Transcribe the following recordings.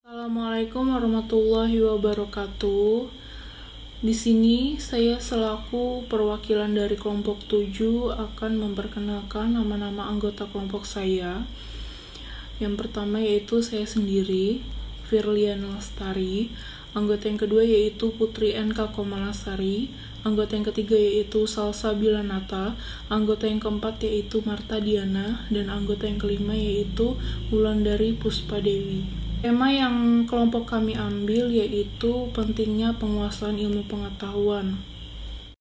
Assalamualaikum warahmatullahi wabarakatuh. Di sini saya selaku perwakilan dari kelompok 7 akan memperkenalkan nama-nama anggota kelompok saya. Yang pertama yaitu saya sendiri, Firliana Lestari. Anggota yang kedua yaitu Putri N.K. Komalasari. Anggota yang ketiga yaitu Salsabila Nata. Anggota yang keempat yaitu Marta Diana. Dan anggota yang kelima yaitu Wulandari Puspadewi. Tema yang kelompok kami ambil yaitu pentingnya penguasaan ilmu pengetahuan.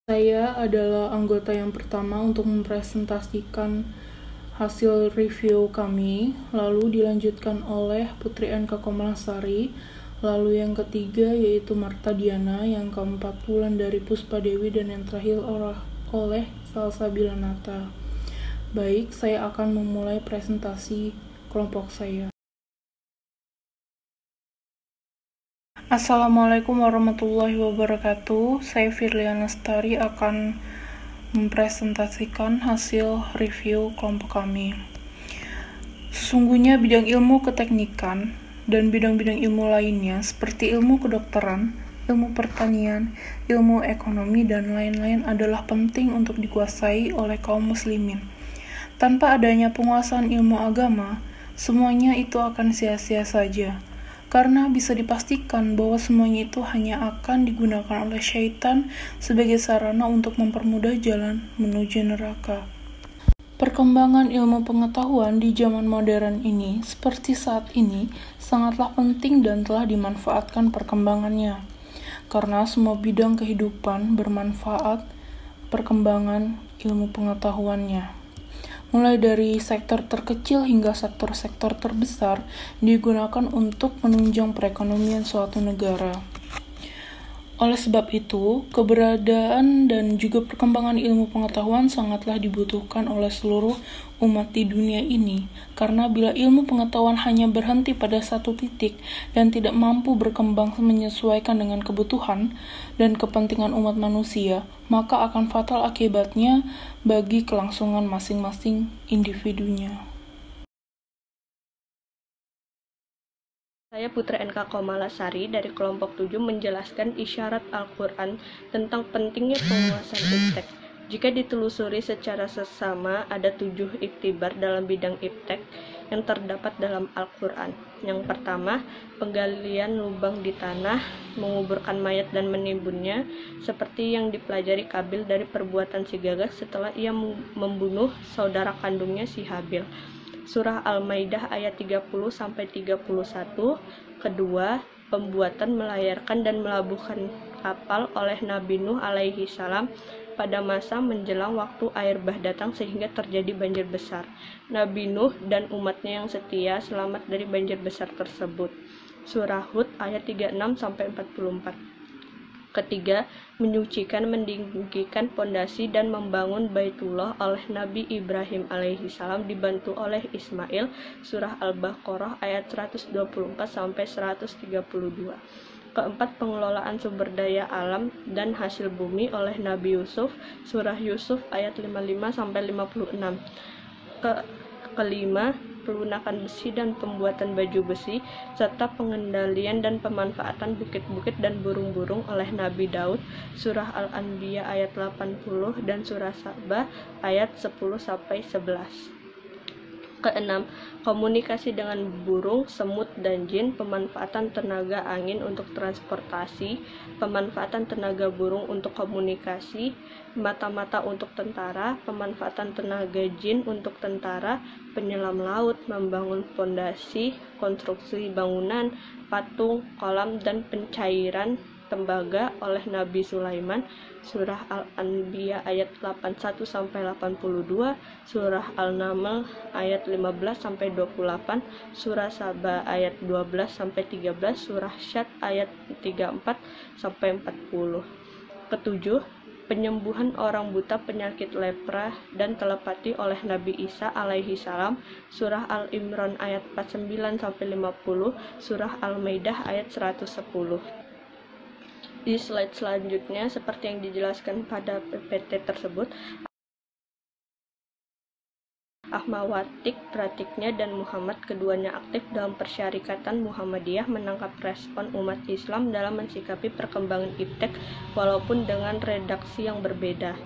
Saya adalah anggota yang pertama untuk mempresentasikan hasil review kami, lalu dilanjutkan oleh Putri N.K. Komalasari, lalu yang ketiga yaitu Marta Diana, yang keempat Wulandari Puspadewi, dan yang terakhir oleh Salsabila Nata. Baik, saya akan memulai presentasi kelompok saya. Assalamualaikum warahmatullahi wabarakatuh. Saya Firliana Lestari akan mempresentasikan hasil review kelompok kami. Sesungguhnya bidang ilmu keteknikan dan bidang-bidang ilmu lainnya seperti ilmu kedokteran, ilmu pertanian, ilmu ekonomi, dan lain-lain adalah penting untuk dikuasai oleh kaum muslimin. Tanpa adanya penguasaan ilmu agama, semuanya itu akan sia-sia saja. Karena bisa dipastikan bahwa semuanya itu hanya akan digunakan oleh syaitan sebagai sarana untuk mempermudah jalan menuju neraka. Perkembangan ilmu pengetahuan di zaman modern ini, seperti saat ini, sangatlah penting dan telah dimanfaatkan perkembangannya. Karena semua bidang kehidupan bermanfaat perkembangan ilmu pengetahuannya. Mulai dari sektor terkecil hingga sektor-sektor terbesar digunakan untuk menunjang perekonomian suatu negara. Oleh sebab itu, keberadaan dan juga perkembangan ilmu pengetahuan sangatlah dibutuhkan oleh seluruh umat di dunia ini, karena bila ilmu pengetahuan hanya berhenti pada satu titik dan tidak mampu berkembang menyesuaikan dengan kebutuhan dan kepentingan umat manusia, maka akan fatal akibatnya bagi kelangsungan masing-masing individunya. Saya Putri N.K. Komalasari dari kelompok 7 menjelaskan isyarat Al-Quran tentang pentingnya penguasaan iptek. Jika ditelusuri secara sesama, ada 7 iktibar dalam bidang iptek yang terdapat dalam Al-Quran. Yang pertama, penggalian lubang di tanah, menguburkan mayat dan menimbunnya, seperti yang dipelajari Kabil dari perbuatan si Gagak setelah ia membunuh saudara kandungnya si Habil. Surah Al-Maidah ayat 30-31. Kedua, pembuatan melayarkan dan melabuhkan kapal oleh Nabi Nuh alaihi salam pada masa menjelang waktu air bah datang sehingga terjadi banjir besar. Nabi Nuh dan umatnya yang setia selamat dari banjir besar tersebut. Surah Hud ayat 36-44. Ketiga, menyucikan, meninggikan pondasi dan membangun Baitullah oleh Nabi Ibrahim alaihi salam dibantu oleh Ismail. Surah Al-Baqarah ayat 124-132. Keempat, pengelolaan sumber daya alam dan hasil bumi oleh Nabi Yusuf. Surah Yusuf ayat 55-56. Kelima, pelunakan besi dan pembuatan baju besi, serta pengendalian dan pemanfaatan bukit-bukit dan burung-burung oleh Nabi Daud. Surah Al-Anbiya ayat 80 dan surah Sabah ayat 10-11. Keenam, komunikasi dengan burung, semut, dan jin, pemanfaatan tenaga angin untuk transportasi, pemanfaatan tenaga burung untuk komunikasi, mata-mata untuk tentara, pemanfaatan tenaga jin untuk tentara, penyelam laut, membangun pondasi, konstruksi bangunan, patung, kolam, dan pencairan tembaga oleh Nabi Sulaiman. Surah Al-Anbiya ayat 81-82, surah Al-Naml ayat 15-28, surah Sabah ayat 12-13, surah Syad ayat 34-40. Ketujuh, penyembuhan orang buta penyakit lepra dan telepati oleh Nabi Isa alaihi salam. Surah Al-Imran ayat 49-50, surah Al-Maidah ayat 110. Di slide selanjutnya, seperti yang dijelaskan pada PPT tersebut, Ahmad pratiknya dan Muhammad keduanya aktif dalam Persyarikatan Muhammadiyah menangkap respon umat Islam dalam mensikapi perkembangan iptek walaupun dengan redaksi yang berbeda,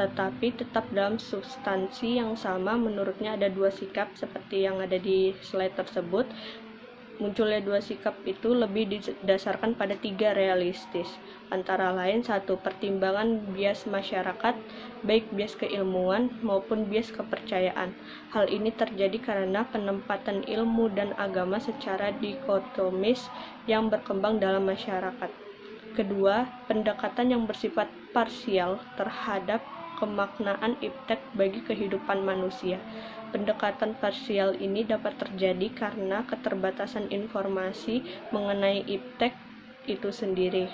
tetapi tetap dalam substansi yang sama. Menurutnya ada dua sikap seperti yang ada di slide tersebut. Munculnya dua sikap itu lebih didasarkan pada tiga realistis, antara lain satu, pertimbangan bias masyarakat, baik bias keilmuan maupun bias kepercayaan. Hal ini terjadi karena penempatan ilmu dan agama secara dikotomis yang berkembang dalam masyarakat. Kedua, pendekatan yang bersifat parsial terhadap kemaknaan iptek bagi kehidupan manusia. Pendekatan parsial ini dapat terjadi karena keterbatasan informasi mengenai iptek itu sendiri.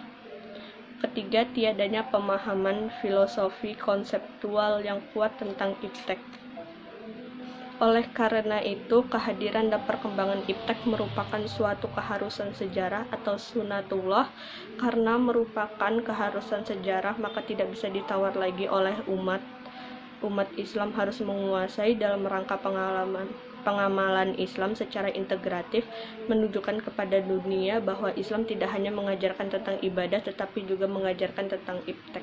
Ketiga, tiadanya pemahaman filosofi konseptual yang kuat tentang iptek. Oleh karena itu, kehadiran dan perkembangan iptek merupakan suatu keharusan sejarah atau sunatullah. Karena merupakan keharusan sejarah, maka tidak bisa ditawar lagi oleh umat Islam harus menguasai dalam rangka pengamalan Islam secara integratif, menunjukkan kepada dunia bahwa Islam tidak hanya mengajarkan tentang ibadah tetapi juga mengajarkan tentang iptek.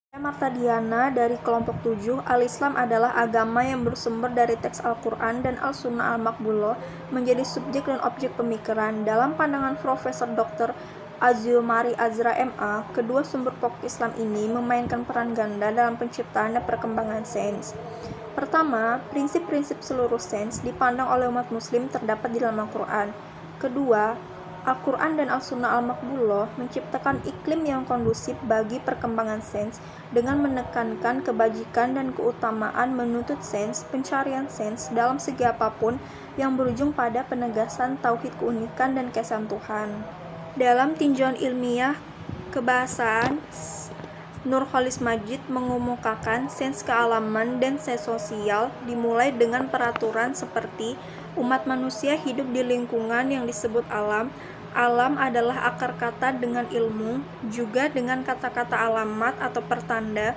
Saya Marta Diana dari kelompok 7. Al-Islam adalah agama yang bersumber dari teks Al-Quran dan Al-Sunnah Al-Maqbulah menjadi subjek dan objek pemikiran. Dalam pandangan Profesor Dr. Azumari Azra MA, kedua sumber pokok Islam ini memainkan peran ganda dalam penciptaan dan perkembangan sains. Pertama, prinsip-prinsip seluruh sains dipandang oleh umat muslim terdapat di dalam Al-Quran. Kedua, Al-Quran dan Al-Sunnah Al-Maqbulah menciptakan iklim yang kondusif bagi perkembangan sains dengan menekankan kebajikan dan keutamaan menuntut sains, pencarian sains dalam segi apapun yang berujung pada penegasan tauhid keunikan dan keesaan Tuhan. Dalam tinjauan ilmiah kebahasaan, Nurholis Majid mengemukakan sains kealaman dan sains sosial dimulai dengan peraturan seperti umat manusia hidup di lingkungan yang disebut alam. Alam adalah akar kata dengan ilmu, juga dengan kata-kata alamat atau pertanda,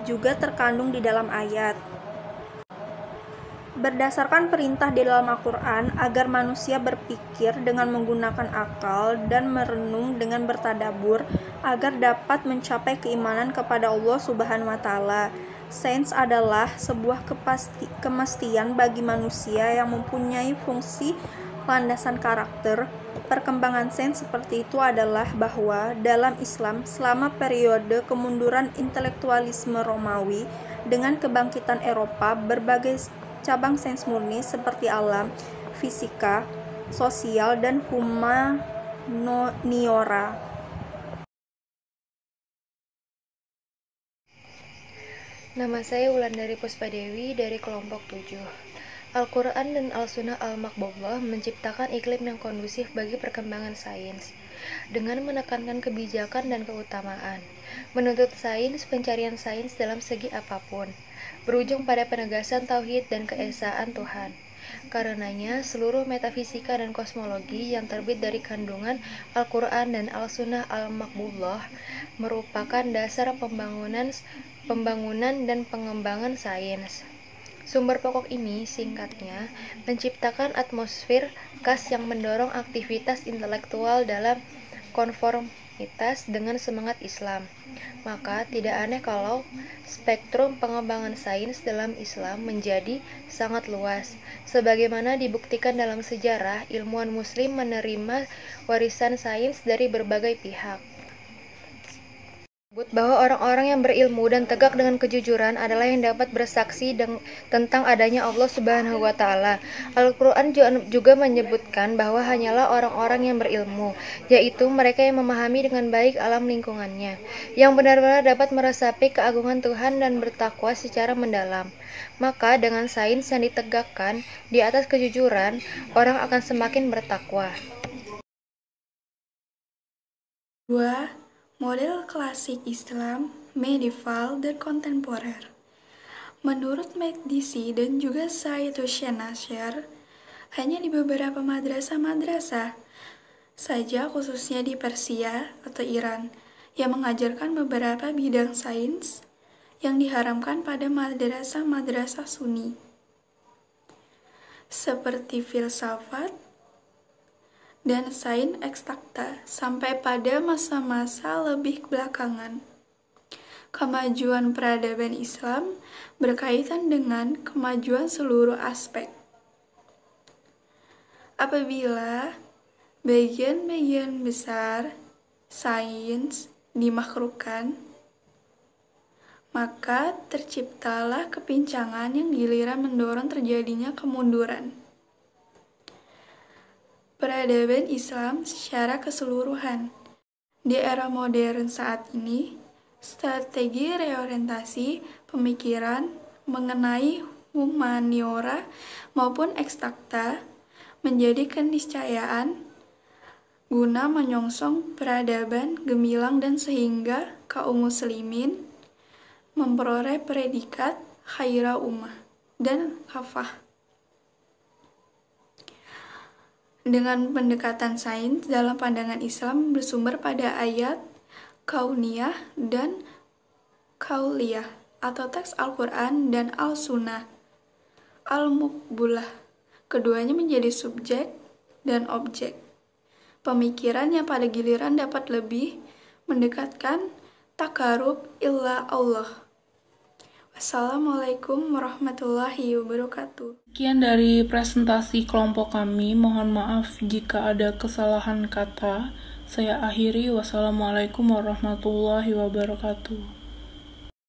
juga terkandung di dalam ayat. Berdasarkan perintah di dalam Al-Quran agar manusia berpikir dengan menggunakan akal dan merenung dengan bertadabur agar dapat mencapai keimanan kepada Allah Subhanahu wa Ta'ala. Sains adalah sebuah kemestian bagi manusia yang mempunyai fungsi landasan karakter. Perkembangan sains seperti itu adalah bahwa dalam Islam selama periode kemunduran intelektualisme Romawi dengan kebangkitan Eropa, berbagai cabang sains murni seperti alam, fisika, sosial, dan humaniora. Nama saya Wulandari Puspadewi dari kelompok 7. Al-Quran dan Al-Sunnah Al-Maqbulah menciptakan iklim yang kondusif bagi perkembangan sains dengan menekankan kebijakan dan keutamaan, menuntut sains, pencarian sains dalam segi apapun, berujung pada penegasan tauhid dan keesaan Tuhan. Karenanya, seluruh metafisika dan kosmologi yang terbit dari kandungan Al-Quran dan Al-Sunnah Al-Maqbulah merupakan dasar pembangunan dan pengembangan sains. Sumber pokok ini, singkatnya, menciptakan atmosfer khas yang mendorong aktivitas intelektual dalam konformitas dengan semangat Islam. Maka, tidak aneh kalau spektrum pengembangan sains dalam Islam menjadi sangat luas. Sebagaimana dibuktikan dalam sejarah, ilmuwan muslim menerima warisan sains dari berbagai pihak. Bahwa orang-orang yang berilmu dan tegak dengan kejujuran adalah yang dapat bersaksi tentang adanya Allah Subhanahu wa Ta'ala. Al-Quran juga menyebutkan bahwa hanyalah orang-orang yang berilmu, yaitu mereka yang memahami dengan baik alam lingkungannya, yang benar-benar dapat meresapi keagungan Tuhan dan bertakwa secara mendalam. Maka dengan sains yang ditegakkan di atas kejujuran, orang akan semakin bertakwa. 2. Model klasik Islam, medieval, dan kontemporer. Menurut Makdisi dan juga Said Hussein Nasir, hanya di beberapa madrasah-madrasah saja, khususnya di Persia atau Iran, yang mengajarkan beberapa bidang sains yang diharamkan pada madrasah-madrasah Sunni, seperti filsafat dan sains eksakta, sampai pada masa-masa lebih belakangan. Kemajuan peradaban Islam berkaitan dengan kemajuan seluruh aspek. Apabila bagian-bagian besar sains dimakruhkan, maka terciptalah kepincangan yang giliran mendorong terjadinya kemunduran peradaban Islam secara keseluruhan. Di era modern saat ini, strategi reorientasi pemikiran mengenai humaniora maupun eksakta menjadi keniscayaan guna menyongsong peradaban gemilang dan sehingga kaum muslimin memperoleh predikat khaira ummah dan kafah. Dengan pendekatan sains dalam pandangan Islam bersumber pada ayat kauniyah dan kauliyah atau teks Al-Quran dan Al-Sunnah Al-Muqbulah. Keduanya menjadi subjek dan objek pemikiran yang pada giliran dapat lebih mendekatkan takarub illa Allah. Wassalamualaikum warahmatullahi wabarakatuh. Sekian dari presentasi kelompok kami. Mohon maaf jika ada kesalahan kata. Saya akhiri. Wassalamualaikum warahmatullahi wabarakatuh.